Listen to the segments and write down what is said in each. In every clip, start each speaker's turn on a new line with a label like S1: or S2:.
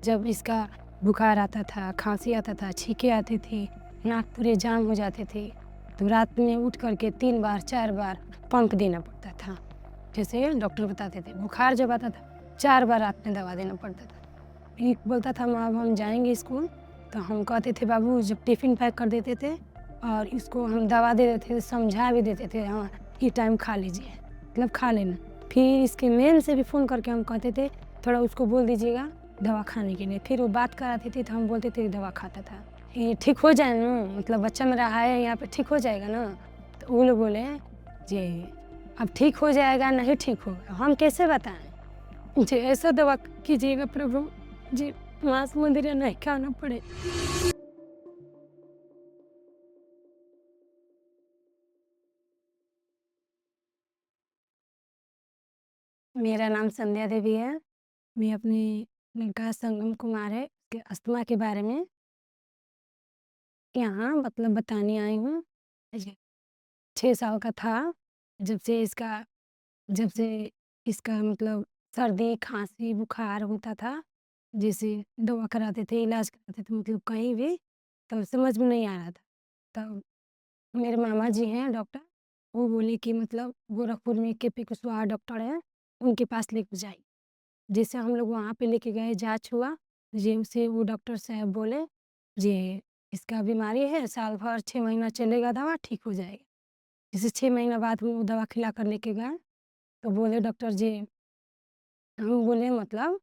S1: जब इसका बुखार आता था, खाँसी आता था, छींके आती थी, नाक पूरे जाम हो जाते थे, तो रात में उठ कर के 3 बार 4 बार पंप देना पड़ता था। जैसे डॉक्टर बताते थे, बुखार जब आता था 4 बार रात में दवा देना पड़ता था। एक बोलता था, माँ अब हम जाएँगे स्कूल, तो हम कहते थे बाबू, जब टिफ़िन पैक कर देते थे और इसको हम दवा दे देते थे, समझा भी देते थे, हाँ, ये टाइम खा लीजिए, मतलब खा लेना। फिर इसके मेम से भी फ़ोन करके हम कहते थे, थोड़ा उसको बोल दीजिएगा दवा खाने के लिए। फिर वो बात कराती थी तो हम बोलते थे दवा खाता था। ये ठीक हो जाए ना, मतलब बच्चा मेरा है यहाँ पे, ठीक हो जाएगा ना? तो वो लोग बोले जी अब ठीक हो जाएगा, नहीं ठीक होगा, हम कैसे बताएँ? जी ऐसा दवा कीजिएगा प्रभु, जी मांस मदिरा नहीं खाना पड़े। मेरा नाम संध्या देवी है। मैं अपने लड़का संगम कुमार है, उसके अस्थमा के बारे में यहाँ मतलब बताने आई हूँ। जी, 6 साल का था, जब से इसका जब से इसका मतलब सर्दी, खाँसी, बुखार होता था, जैसे दवा कराते थे, इलाज कराते थे मतलब कहीं भी, तो समझ में नहीं आ रहा था। तब मेरे मामा जी हैं डॉक्टर, वो बोले कि मतलब गोरखपुर में केपी कुशवाहा डॉक्टर हैं, उनके पास लेके जाइए। जैसे हम लोग वहाँ पे लेके गए, जाँच हुआ, जे उसे वो डॉक्टर साहब बोले, "ये इसका बीमारी है, साल भर 6 महीना चलेगा दवा, ठीक हो जाएगा।" जैसे 6 महीना बाद वो दवा खिला कर लेके गए, तो बोले डॉक्टर जी, हम बोले मतलब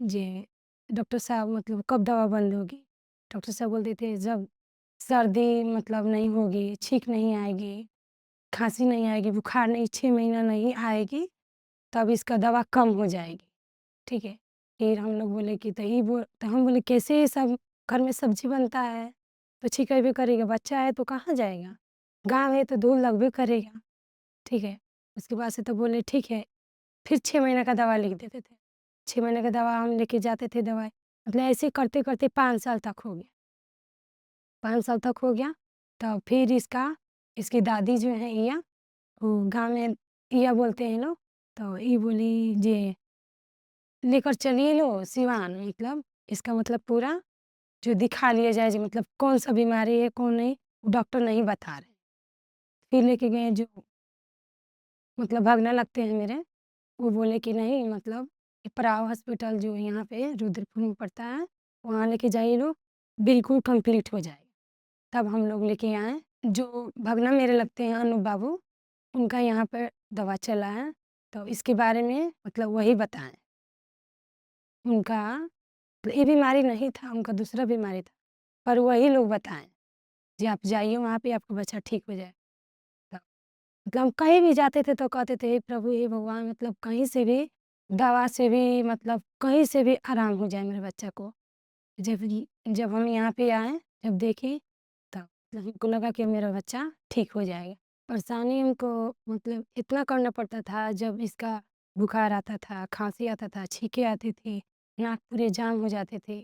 S1: जी डॉक्टर साहब मतलब कब दवा बंद होगी? डॉक्टर साहब बोलते थे जब सर्दी मतलब नहीं होगी, छींक नहीं आएगी, खाँसी नहीं आएगी, बुखार नहीं 6 महीना नहीं आएगी, तब इसका दवा कम हो जाएगी, ठीक है? फिर हम लोग बोले कि तो हम बोले कैसे ये सब घर में सब्ज़ी बनता है, तो छींकेबे करेगा, बच्चा है तो कहाँ जाएगा? गाँव है तो धूल लगबे करेगा, ठीक है? उसके बाद से तो बोले ठीक है, फिर 6 महीने का दवा लिख देते थे। 6 महीने का दवा हम लेके जाते थे दवाई, मतलब ऐसे करते-करते 5 साल तक हो गया। 5 साल तक हो गया, तब फिर इसकी दादी जो है ईया, वो गाँव में ईया बोलते हैं लोग, तो ये बोली जे लेकर चलिए लो सिवान, मतलब इसका मतलब पूरा जो दिखा लिया जाए जी, मतलब कौन-सा बीमारी है, कौन नहीं, डॉक्टर नहीं बता रहे। फिर लेके गए जो मतलब भागने लगते हैं मेरे, वो बोले कि नहीं मतलब ये पराव हॉस्पिटल जो यहाँ पे रुद्रपुर में पड़ता है, वहाँ लेके जाइए लोग, बिल्कुल कंप्लीट हो जाएगा। तब हम लोग लेके आए, जो भगना मेरे लगते हैं अनूप बाबू, उनका यहाँ पर दवा चला है, तो इसके बारे में मतलब वही बताएँ। उनका ये बीमारी नहीं था, उनका दूसरा बीमारी था, पर वही लोग बताएँ, जी आप जाइए वहाँ पे आपका बच्चा ठीक हो जाएगा। तब मतलब हम कहीं भी जाते थे तो कहते थे हे प्रभु, हे भगवान, मतलब कहीं से भी दवा से भी मतलब कहीं से भी आराम हो जाए मेरे बच्चा को। जब हम यहाँ पे आए, जब देखे, तब मतलब हमको लगा कि मेरा बच्चा ठीक हो जाएगा। परेशानी हमको मतलब इतना करना पड़ता था, जब इसका बुखार आता था, खाँसी आता था, छींके आती थी, नाक पूरे जाम हो जाते थे,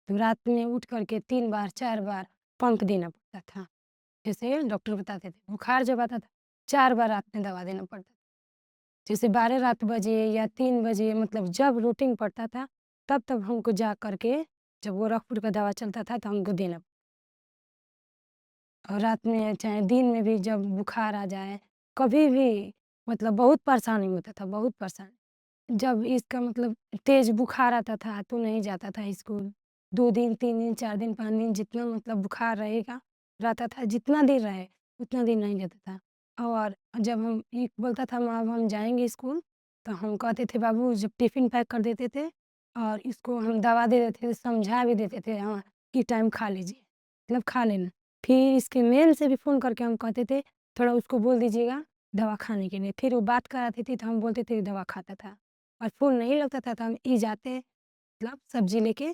S1: तो रात में उठ कर के 3 बार 4 बार पंप देना पड़ता था। जैसे डॉक्टर बताते थे, बुखार जब आता था 4 बार रात में दवा देना पड़ता था। जैसे 12 रात बजे या 3 बजे मतलब जब रूटीन पड़ता था, तब हमको जा कर के, जब गोरखपुर का दवा चलता था तो हमको देना, और रात में चाहे दिन में भी जब बुखार आ जाए, कभी भी मतलब बहुत परेशानी होता था, बहुत परेशानी। जब इसका मतलब तेज़ बुखार आता था तो नहीं जाता था स्कूल। 2 दिन, 3 दिन, 4 दिन, 5 दिन जितना मतलब बुखार रहता था, जितना दिन रहे, उतना दिन नहीं जाता था। और जब हम एक बोलता था, माँ अब हम जाएँगे स्कूल, तो हम कहते थे बाबू, जब टिफ़िन पैक कर देते थे और इसको हम दवा दे देते थे, समझा भी देते थे, हाँ, ये टाइम खा लीजिए, मतलब खा लेना। फिर इसके मेम से भी फ़ोन करके हम कहते थे, थोड़ा उसको बोल दीजिएगा दवा खाने के लिए। फिर वो बात कराती थी तो हम बोलते थे दवा खाता था। और फ़ोन नहीं लगता था तो हम जाते मतलब सब्ज़ी लेके,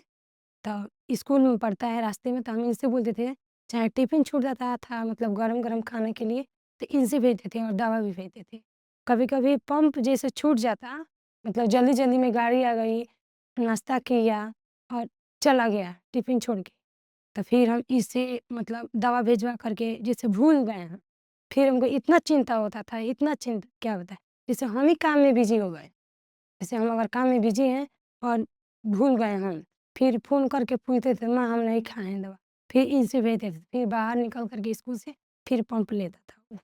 S1: तो स्कूल में पड़ता है रास्ते में, तो हम इनसे बोलते थे, चाहे टिफ़िन छूट जाता था मतलब गरम-गरम खाने के लिए, तो इनसे भेजते थे और दवा भी भेजते थे। कभी-कभी पंप जैसे छूट जाता, मतलब जल्दी-जल्दी में गाड़ी आ गई, नाश्ता किया और चला गया टिफ़िन छोड़ के, तो फिर हम इससे मतलब दवा भेजवा करके जैसे भूल गए हैं, फिर हमको इतना चिंता होता था, इतना चिंता क्या बताएँ, जैसे हम ही काम में बिज़ी हो गए। जैसे हम अगर काम में बिज़ी हैं और भूल गए हम, फिर फ़ोन करके पूछते थे, माँ हम नहीं खाए हैं दवा। फिर इनसे भेजते थे, फिर बाहर निकल कर के स्कूल से फिर पंप लेता था वो।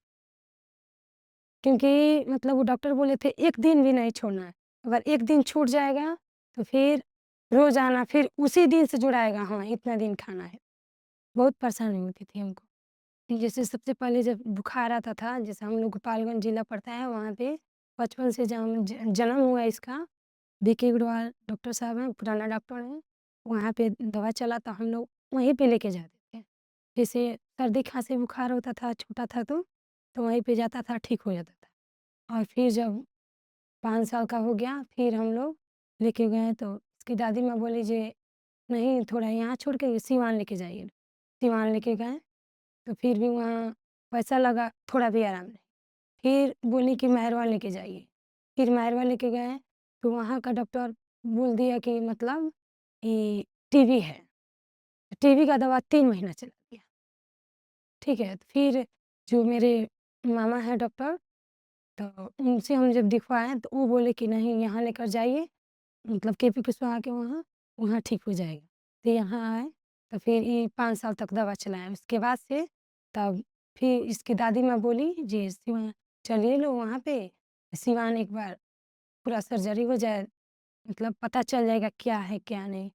S1: क्योंकि मतलब वो डॉक्टर बोले थे 1 दिन भी नहीं छोड़ना है। अगर 1 दिन छूट जाएगा तो फिर रोज़ाना फिर उसी दिन से जुड़ाएगा, हाँ, इतना दिन खाना है। बहुत परेशानी होती थी हमको। जैसे सबसे पहले जब बुखार आता था, जैसे हम लोग गोपालगंज जिला पड़ता है, वहाँ पे बचपन से जन्म हुआ इसका, बीके अग्रवाल डॉक्टर साहब हैं, पुराना डॉक्टर हैं, वहाँ पे दवा चला तो हम लोग वहीं पे लेके जाते थे। जैसे सर्दी, खाँसी, बुखार होता था, छोटा था तो वहीं पे जाता था, ठीक हो जाता था। और फिर जब 5 साल का हो गया, फिर हम लोग लेके गए तो उसकी दादी माँ बोली जे नहीं, थोड़ा यहाँ छोड़ के सिवान लेके जाइए। सिवान लेके गए, तो फिर भी वहाँ पैसा लगा, थोड़ा भी आराम नहीं। फिर बोली कि मेहरवा लेके जाइए, फिर मेहरवा लेके गए, तो वहाँ का डॉक्टर बोल दिया कि मतलब ये टीबी है। टीबी का दवा 3 महीना चला दिया, ठीक है? तो फिर जो मेरे मामा हैं डॉक्टर, तो उनसे हम जब दिखवाएँ तो वो बोले कि नहीं, यहाँ लेकर जाइए, मतलब केपी कुशवाहा के वहाँ, वहाँ ठीक हो जाएगा। तो यहाँ आए, तो फिर ये 5 साल तक दवा चलाए। उसके बाद से तब फिर इसकी दादी माँ बोली जी सिवान चलिए लो वहाँ पे, सिवान एक बार पूरा सर्जरी हो जाए, मतलब पता चल जाएगा क्या है क्या नहीं।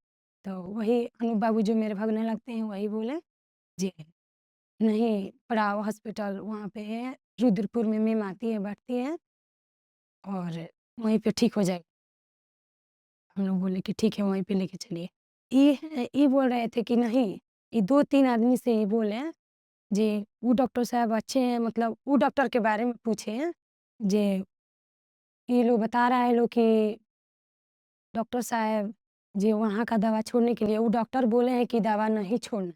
S1: तो वही अनूप बाबू जो मेरे भगने लगते हैं वही बोले जी नहीं, पड़ाव हॉस्पिटल वहाँ पे है, रुद्रपुर में मैम आती है, बैठती है और वहीं पे ठीक हो जाएगा। हम लोग बोले कि ठीक है, वहीं पे लेके चलिए। ये बोल रहे थे कि नहीं, ये 2-3 आदमी से ये बोले जे वो डॉक्टर साहब अच्छे हैं, मतलब वो डॉक्टर के बारे में पूछे हैं, जे ये लोग बता रहा है लोग कि डॉक्टर साहब जे वहाँ का दवा छोड़ने के लिए वो डॉक्टर बोले हैं कि दवा नहीं छोड़ना।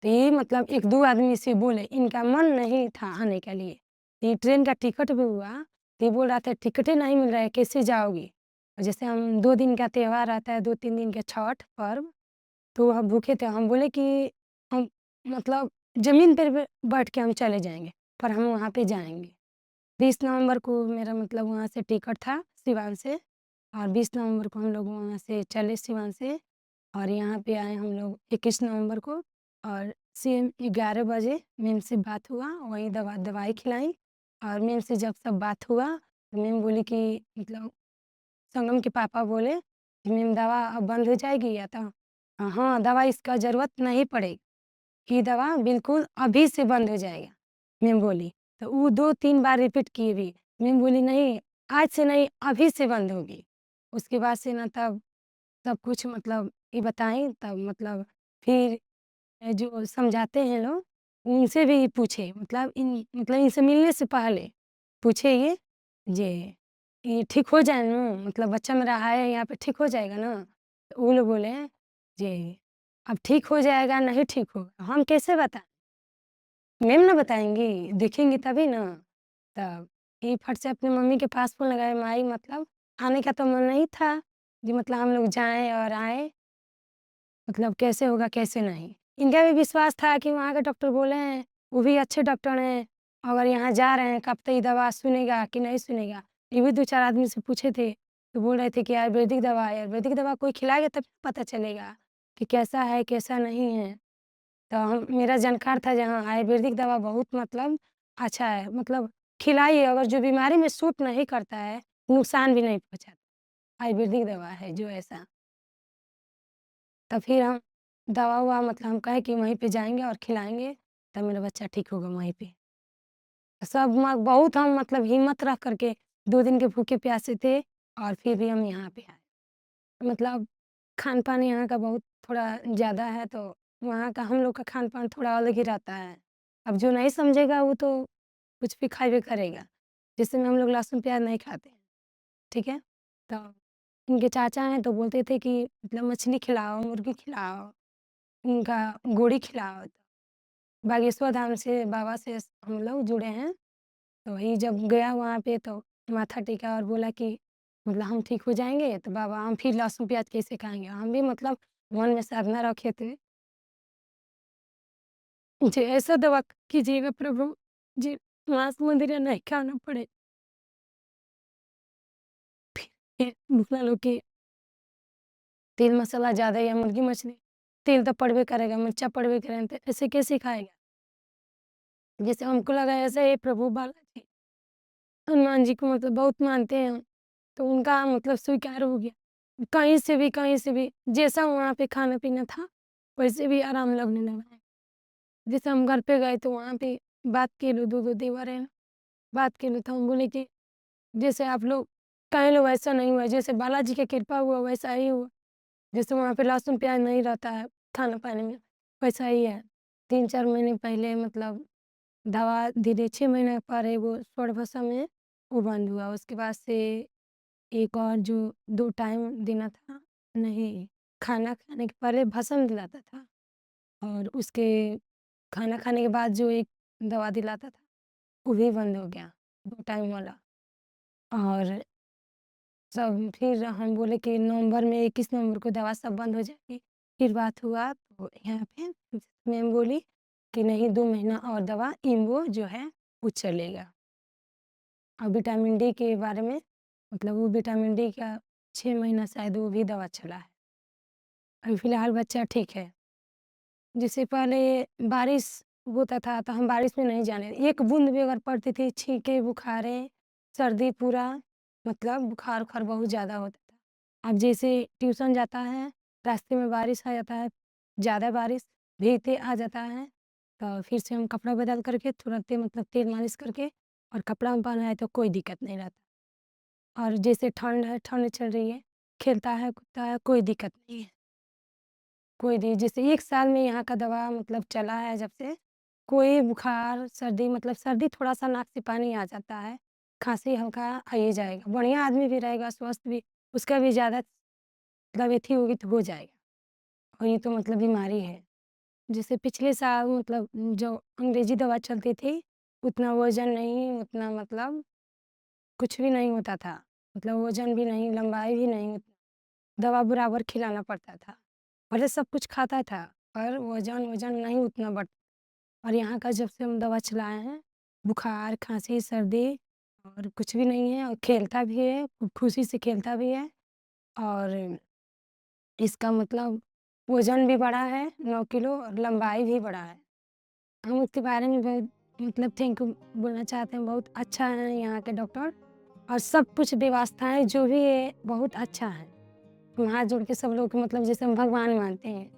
S1: तो ये मतलब 1-2 आदमी से बोले, इनका मन नहीं था आने के लिए। ये ट्रेन का टिकट भी हुआ, तो ये बोल रहा था टिकट ही नहीं मिल रहा है, कैसे जाओगी? और जैसे हम 2 दिन का त्योहार आता है, 2-3 दिन का छठ पर्व, तो हम भूखे थे। हम बोले कि हम मतलब ज़मीन पर बैठ के हम चले जाएँगे, पर हम वहाँ पे जाएँगे। 20 नवंबर को मेरा मतलब वहाँ से टिकट था सिवान से, और 20 नवंबर को हम लोग वहाँ से चले सिवान से और यहाँ पे आए हम लोग 21 नवंबर को, और सेम 11 बजे मैम से बात हुआ, वहीं दवाई खिलाई और मैम से जब सब बात हुआ, तो मैम बोली कि मतलब संगम के पापा बोले कि मैम दवा अब बंद हो जाएगी या तो हाँ, दवा इसका ज़रूरत नहीं पड़ेगी, ये दवा बिल्कुल अभी से बंद हो जाएगा, मैम बोली। तो वो 2-3 बार रिपीट किए भी, मैम बोली नहीं, आज से नहीं, अभी से बंद होगी। उसके बाद से ना तब सब कुछ मतलब ये बताई, तब मतलब फिर जो समझाते हैं लोग, उनसे भी पूछे, मतलब इनसे मिलने से पहले पूछे ये, जे ये ठीक हो जाए ना, मतलब बच्चा मेरा है यहाँ पे ठीक हो जाएगा ना? तो वो लोग बोले जे अब ठीक हो जाएगा, नहीं ठीक होगा, हम कैसे बताएँ? मैम ना बताएँगी, देखेंगी तभी ना। तब ये फट से अपनी मम्मी के पास फ़ोन लगाए, माई मतलब आने का तो मन नहीं था, कि मतलब हम लोग जाएँ और आएँ, मतलब कैसे होगा कैसे नहीं। इनका भी विश्वास था कि वहाँ के डॉक्टर बोले हैं, वो भी अच्छे डॉक्टर हैं, अगर यहाँ जा रहे हैं कब तक ये दवा सुनेगा कि नहीं सुनेगा। ये भी 2-4 आदमी से पूछे थे, तो बोल रहे थे कि आयुर्वेदिक दवा कोई खिलाएगा तब पता चलेगा कि कैसा है, कैसा नहीं है। तो हम मेरा जानकार था जहाँ आयुर्वेदिक दवा बहुत मतलब अच्छा है, मतलब खिलाइए, अगर जो बीमारी में सूट नहीं करता है, नुकसान भी नहीं पहुँचाता। आयुर्वेदिक दवा है जो ऐसा। तो फिर हम दवा-ववा मतलब हम कहे कि वहीं पे जाएँगे और खिलाएँगे, तब मेरा बच्चा ठीक होगा वहीं पे। सब बहुत हम मतलब हिम्मत रख कर के 2 दिन के भूखे प्यासे थे और फिर भी हम यहाँ पे आए। मतलब खान-पान यहाँ का बहुत थोड़ा ज़्यादा है, तो वहाँ का हम लोग का खान-पान थोड़ा अलग ही रहता है। अब जो नहीं समझेगा वो तो कुछ भी खाइबे करेगा। जैसे में हम लोग लहसुन प्याज़ नहीं खाते हैं, ठीक है? तो इनके चाचा हैं तो बोलते थे कि मतलब मछली खिलाओ, मुर्गी खिलाओ, उनका गोड़ी खिलाओ। बागेश्वर धाम से बाबा से हम लोग जुड़े हैं, तो वही जब गया वहाँ पे तो माथा टेका और बोला कि मतलब हम ठीक हो जाएँगे, तो बाबा हम फिर लहसुन प्याज़ कैसे खाएँगे? हम भी मतलब मन में साधना रखे थे, जी ऐसा दवा कीजिएगा प्रभु, जी मांस मदिरा नहीं खाना पड़े। फिर दूसरा लोग के तेल मसाला ज़्यादा या मुर्गी मछली, तेल तो पड़बे करेगा, मिर्चा पड़बे करेगा, तो ऐसे कैसे खाएगा? जैसे हमको लगा ऐसे हे प्रभु बालाजी हनुमान जी को मतलब बहुत मानते हैं हम, तो उनका मतलब स्वीकार हो गया। कहीं से भी जैसा वहाँ पे खाना-पीना था, वैसे भी आराम लगने लगा है। जैसे हम घर पे गए तो वहाँ पे बात किए लो 2-2 देवर हैं, बात किए लो तो हम बोले कि जैसे आप लोग कहे लो वैसा नहीं हुआ, जैसे बालाजी की कृपा हुआ वैसा ही हुआ। जैसे वहाँ पे लहसुन प्याज़ नहीं रहता है खाना-पानी में, वैसा ही है। 3-4 महीने पहले मतलब दवा धीरे 6 महीने पर है वो स्वर्ण में वो बंद हुआ। उसके बाद से एक और जो 2 टाइम देना था, नहीं, खाना खाने के पहले भस्म दिलाता था और उसके खाना खाने के बाद जो एक दवा दिलाता था, वो भी बंद हो गया, 2 टाइम वाला। और सब फिर हम बोले कि नवंबर में 21 नवंबर को दवा सब बंद हो जाएगी। फिर बात हुआ तो यहाँ पे मैम बोली कि नहीं 2 महीना और दवा इम्बो जो है वो चलेगा। और विटामिन डी के बारे में मतलब वो विटामिन डी का 6 महीना शायद वो भी दवा चला है। अभी फ़िलहाल बच्चा ठीक है। जैसे पहले बारिश होता था तो हम बारिश में नहीं जाने एक बूँद भी अगर पड़ती थी छींके, बुखारें, सर्दी पूरा मतलब बुखार-वुखार बहुत ज़्यादा होता था। अब जैसे ट्यूशन जाता है, रास्ते में बारिश आ जाता है, ज़्यादा बारिश, भीगते आ जाता है, तो फिर से हम कपड़ा बदल करके तुरंते मतलब तेल मालिश करके और कपड़ा में पहना है तो कोई दिक्कत नहीं रहता। और जैसे ठंड है, ठंड चल रही है, खेलता है, कूदता है, कोई दिक्कत नहीं है। कोई नहीं, जैसे 1 साल में यहाँ का दवा मतलब चला है जब से, कोई बुखार, सर्दी मतलब सर्दी थोड़ा-सा नाक से पानी आ जाता है, खाँसी हल्का आ ही जाएगा। बढ़िया आदमी भी रहेगा, स्वस्थ भी, उसका भी ज़्यादा मतलब एथी होगी तो हो जाएगा और ये तो मतलब बीमारी है। जैसे पिछले साल मतलब जो अंग्रेज़ी दवा चलती थी, उतना वज़न नहीं, उतना मतलब कुछ भी नहीं होता था। मतलब वज़न भी नहीं, लंबाई भी नहीं, दवा बराबर खिलाना पड़ता था। भले सब कुछ खाता था, पर वज़न-वज़न नहीं उतना बढ़ और यहाँ का जब से हम दवा चलाए हैं, बुखार, खाँसी, सर्दी और कुछ भी नहीं है और खेलता भी है, खूब खुशी से खेलता भी है और इसका मतलब वज़न भी बढ़ा है 9 किलो और लंबाई भी बढ़ा है। हम उसके बारे में बहुत मतलब थैंक यू बोलना चाहते हैं, बहुत अच्छा है यहाँ के डॉक्टर और सब कुछ व्यवस्थाएँ जो भी है, बहुत अच्छा है। हम हाथ जोड़ के सब लोग मतलब जैसे हम भगवान मानते हैं।